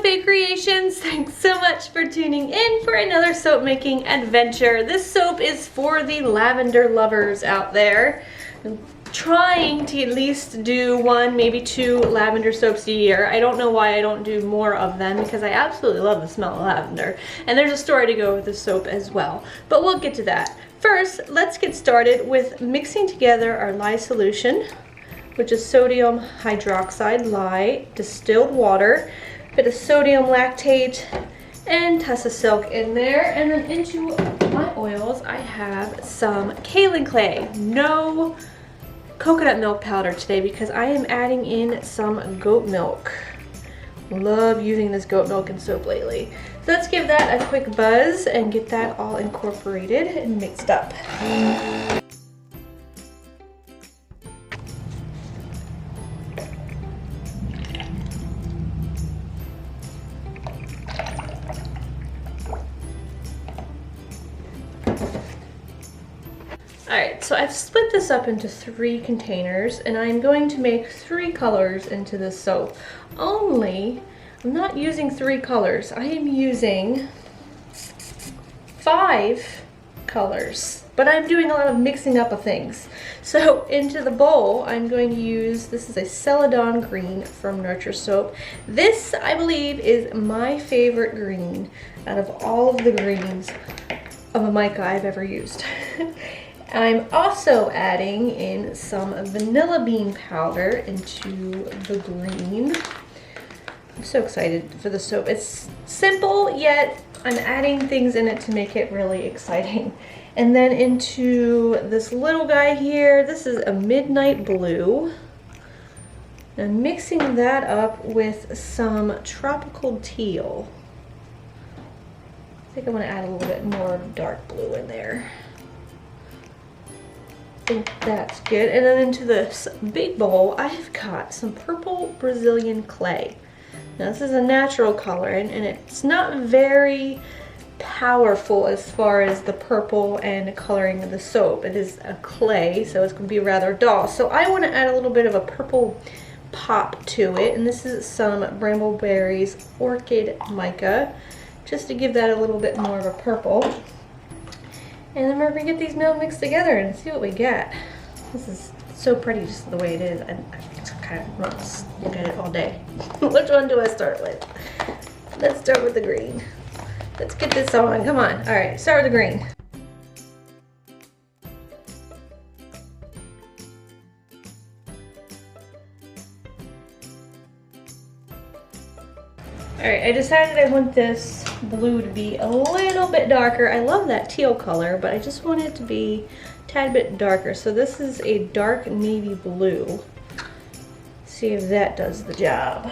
Fae Creations, thanks so much for tuning in for another soap making adventure. This soap is for the lavender lovers out there. I'm trying to at least do one, maybe two lavender soaps a year. I don't know why I don't do more of them because I absolutely love the smell of lavender. And there's a story to go with the soap as well, but we'll get to that. First, let's get started with mixing together our lye solution, which is sodium hydroxide lye, distilled water, bit of sodium lactate, and tussa silk in there. And then into my oils, I have some kaolin clay. No coconut milk powder today because I am adding in some goat milk. Love using this goat milk in soap lately. So let's give that a quick buzz and get that all incorporated and mixed up. Alright, so I've split this up into 3 containers and I'm going to make 3 colors into this soap. Only, I'm not using 3 colors, I am using 5 colors. But I'm doing a lot of mixing up of things. So into the bowl, I'm going to use, this is a Celadon green from Nurture Soap. This, I believe, is my favorite green out of all of the greens of a mica I've ever used. I'm also adding in some vanilla bean powder into the green. I'm so excited for the soap. It's simple, yet I'm adding things in it to make it really exciting. And then into this little guy here, this is a midnight blue. I'm mixing that up with some tropical teal. I think I want to add a little bit more dark blue in there. I think that's good. And then into this big bowl, I've got some purple Brazilian clay. Now this is a natural color and it's not very powerful as far as the purple and coloring of the soap. It is a clay, so it's going to be rather dull. So I want to add a little bit of a purple pop to it, and this is some Brambleberries Orchid Mica, just to give that a little bit more of a purple. And then we're going to get these now mixed together and see what we get. This is so pretty just the way it is. I just kind of want to look at it all day. Which one do I start with? Let's start with the green. Let's get this on. Come on. All right, start with the green. Alright, I decided I want this blue to be a little bit darker. I love that teal color, but I just want it to be a tad bit darker. So this is a dark navy blue. See if that does the job.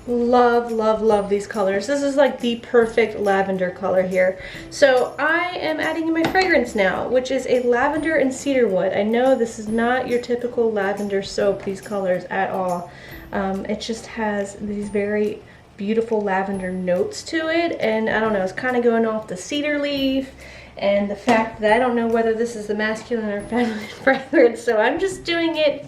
Love, love, love these colors. This is like the perfect lavender color here. So I am adding in my fragrance now, which is a lavender and cedar wood. I know this is not your typical lavender soap, these colors at all. It just has these very beautiful lavender notes to it, and I don't know, it's kind of going off the cedar leaf and the fact that I don't know whether this is the masculine or feminine fragrance, so I'm just doing it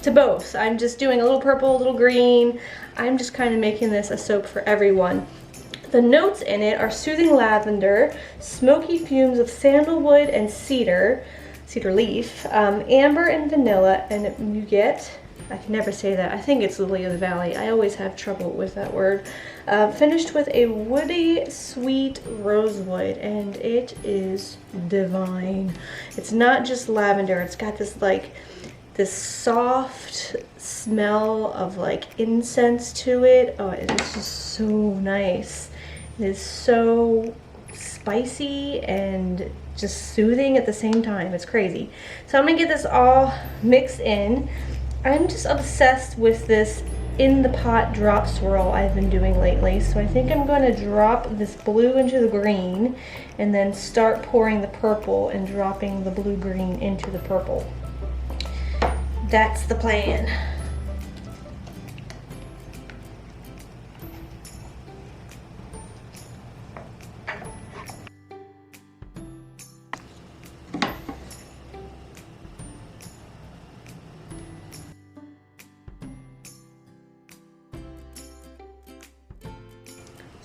to both. I'm just doing a little purple, a little green. I'm just kind of making this a soap for everyone. The notes in it are soothing lavender, smoky fumes of sandalwood and cedar leaf, amber and vanilla, and you get, I can never say that, I think it's lily of the valley. I always have trouble with that word. Finished with a woody, sweet rosewood, and it is divine. It's not just lavender, it's got this like this soft smell of like incense to it. Oh, it is just so nice. It is so spicy and just soothing at the same time. It's crazy. So I'm gonna get this all mixed in. I'm just obsessed with this in the pot drop swirl I've been doing lately. So I think I'm gonna drop this blue into the green and then start pouring the purple and dropping the blue-green into the purple. That's the plan.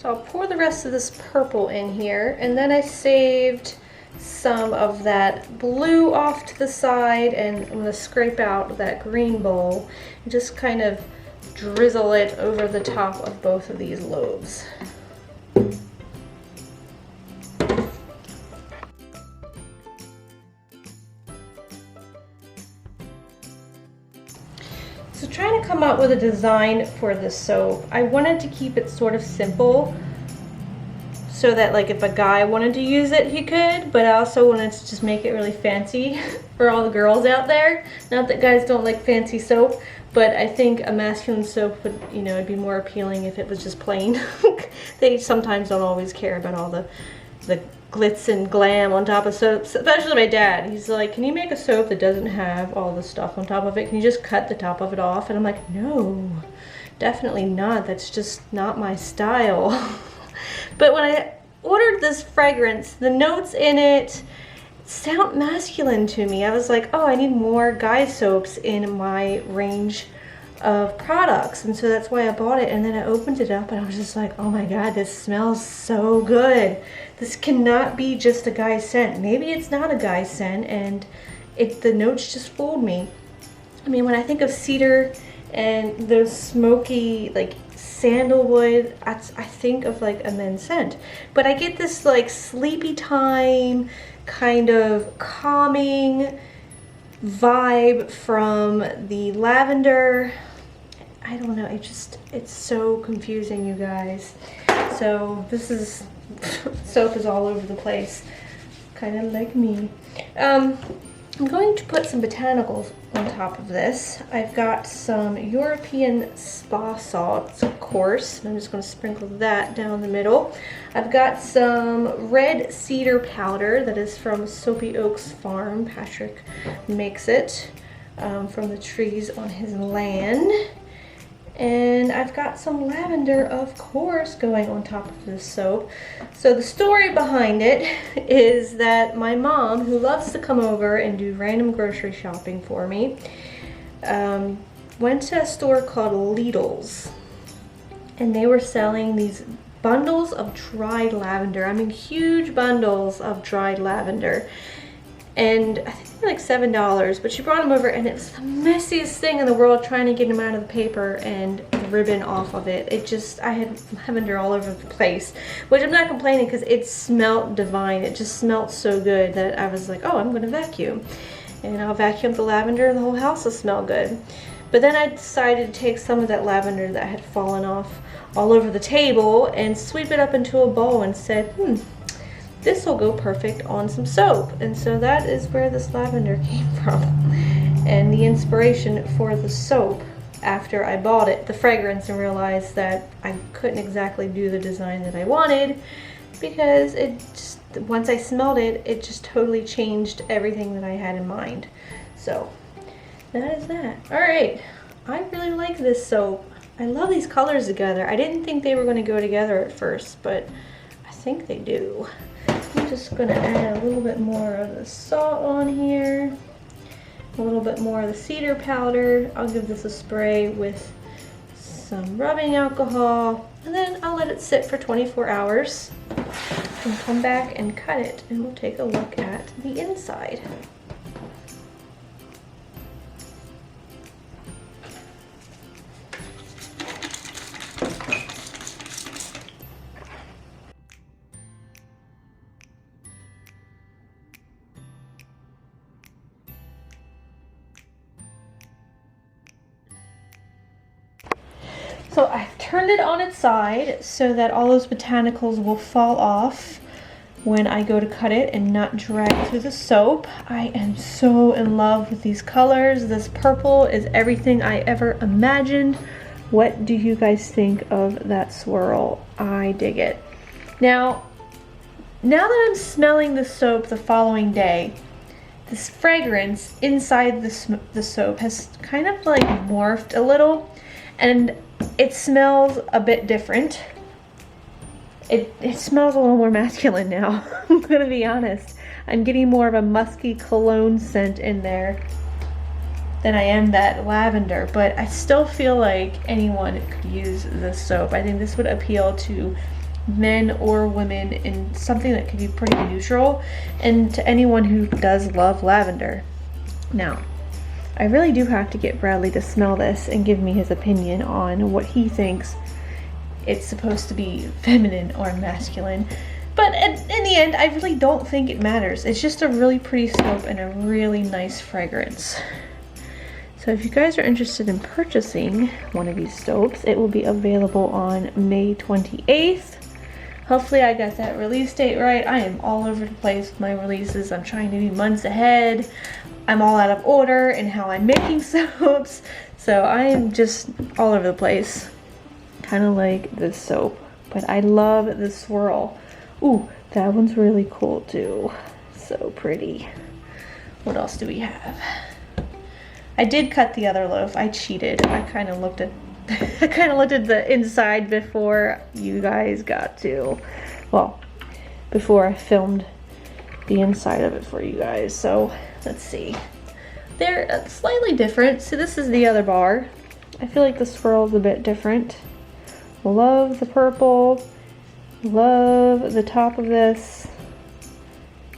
So I'll pour the rest of this purple in here, and then I saved some of that blue off to the side, and I'm gonna scrape out that green bowl and just kind of drizzle it over the top of both of these loaves. So trying to come up with a design for this soap, I wanted to keep it sort of simple so that like if a guy wanted to use it, he could, but I also wanted to just make it really fancy for all the girls out there. Not that guys don't like fancy soap, but I think a masculine soap would, you know, it'd be more appealing if it was just plain. They sometimes don't always care about all the glitz and glam on top of soaps, especially my dad. He's like, can you make a soap that doesn't have all the stuff on top of it? Can you just cut the top of it off? And I'm like, no, definitely not. That's just not my style. But when I ordered this fragrance, the notes in it sound masculine to me. I was like, oh, I need more guy soaps in my range of products, and so that's why I bought it. And then I opened it up and I was just like, oh my god, this smells so good. This cannot be just a guy scent. Maybe it's not a guy scent, and the notes just fooled me. I mean, when I think of cedar and those smoky like sandalwood, I think of like a men's scent, but I get this like sleepy time kind of calming vibe from the lavender. I don't know, it's so confusing, you guys. So this is soap is all over the place, kind of like me. I'm going to put some botanicals on top of this. I've got some European spa salts, of course. I'm just going to sprinkle that down the middle. I've got some red cedar powder that is from Soapy Oaks Farm. Patrick makes it from the trees on his land. And I've got some lavender, of course, going on top of this soap. So the story behind it is that my mom, who loves to come over and do random grocery shopping for me, went to a store called Lidl's, and they were selling these bundles of dried lavender. I mean, huge bundles of dried lavender. And I think they were like $7, but she brought them over, and it was the messiest thing in the world trying to get them out of the paper and the ribbon off of it. I had lavender all over the place, which I'm not complaining because it smelled divine. It just smelled so good that I was like, oh, I'm going to vacuum. And I'll vacuum the lavender and the whole house will smell good. But then I decided to take some of that lavender that had fallen off all over the table and sweep it up into a bowl and said, this will go perfect on some soap. And so that is where this lavender came from, and the inspiration for the soap after I bought it, the fragrance, and realized that I couldn't exactly do the design that I wanted because it just, once I smelled it, it just totally changed everything that I had in mind. So that is that. All right, I really like this soap. I love these colors together. I didn't think they were going to go together at first, but I think they do. I'm just going to add a little bit more of the salt on here, a little bit more of the cedar powder. I'll give this a spray with some rubbing alcohol, and then I'll let it sit for 24 hours and come back and cut it, and we'll take a look at the inside. So I've turned it on its side so that all those botanicals will fall off when I go to cut it and not drag through the soap. I am so in love with these colors. This purple is everything I ever imagined. What do you guys think of that swirl? I dig it. Now that I'm smelling the soap the following day, this fragrance inside the soap has kind of like morphed a little, and it smells a bit different. It smells a little more masculine now. I'm gonna be honest. I'm getting more of a musky cologne scent in there than I am that lavender, but I still feel like anyone could use this soap. I think this would appeal to men or women in something that could be pretty neutral, and to anyone who does love lavender. Now, I really do have to get Bradley to smell this and give me his opinion on what he thinks it's supposed to be, feminine or masculine. But in the end, I really don't think it matters. It's just a really pretty soap and a really nice fragrance. So if you guys are interested in purchasing one of these soaps, it will be available on May 28th. Hopefully I got that release date right. I am all over the place with my releases. I'm trying to be months ahead. I'm all out of order in how I'm making soaps. So I am just all over the place. Kind of like this soap. But I love the swirl. Ooh, that one's really cool too. So pretty. What else do we have? I did cut the other loaf. I cheated. I kind of looked at the inside before you guys got to, well, before I filmed the inside of it for you guys. So let's see. They're slightly different. So this is the other bar. I feel like the swirl is a bit different. Love the purple. Love the top of this.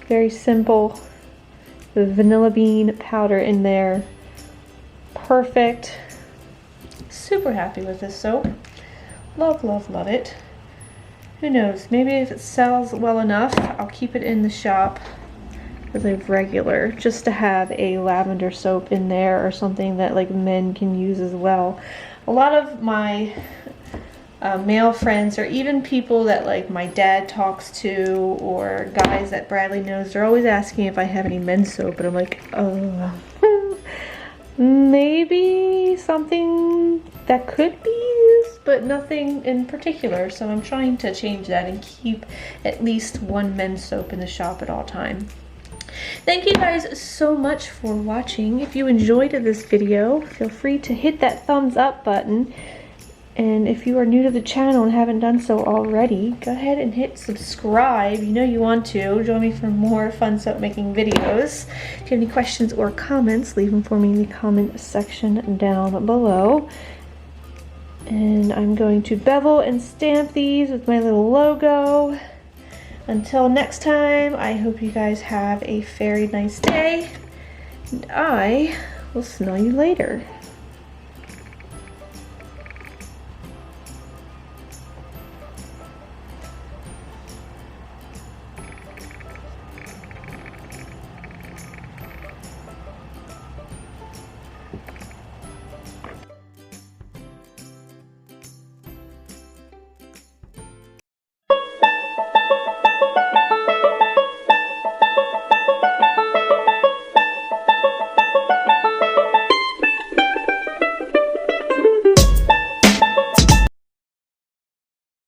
Very simple. The vanilla bean powder in there. Perfect. Super happy with this soap. Love, love, love it. Who knows, maybe if it sells well enough, I'll keep it in the shop as a regular, just to have a lavender soap in there or something that like men can use as well. A lot of my male friends, or even people that like my dad talks to, or guys that Bradley knows, they're always asking if I have any men's soap, and I'm like, maybe something that could be used, but nothing in particular. So I'm trying to change that and keep at least one men's soap in the shop at all time. Thank you guys so much for watching. If you enjoyed this video, feel free to hit that thumbs up button. And if you are new to the channel and haven't done so already, go ahead and hit subscribe. You know you want to. Join me for more fun soap making videos. If you have any questions or comments, leave them for me in the comment section down below. And I'm going to bevel and stamp these with my little logo. Until next time, I hope you guys have a very nice day. And I will smell you later.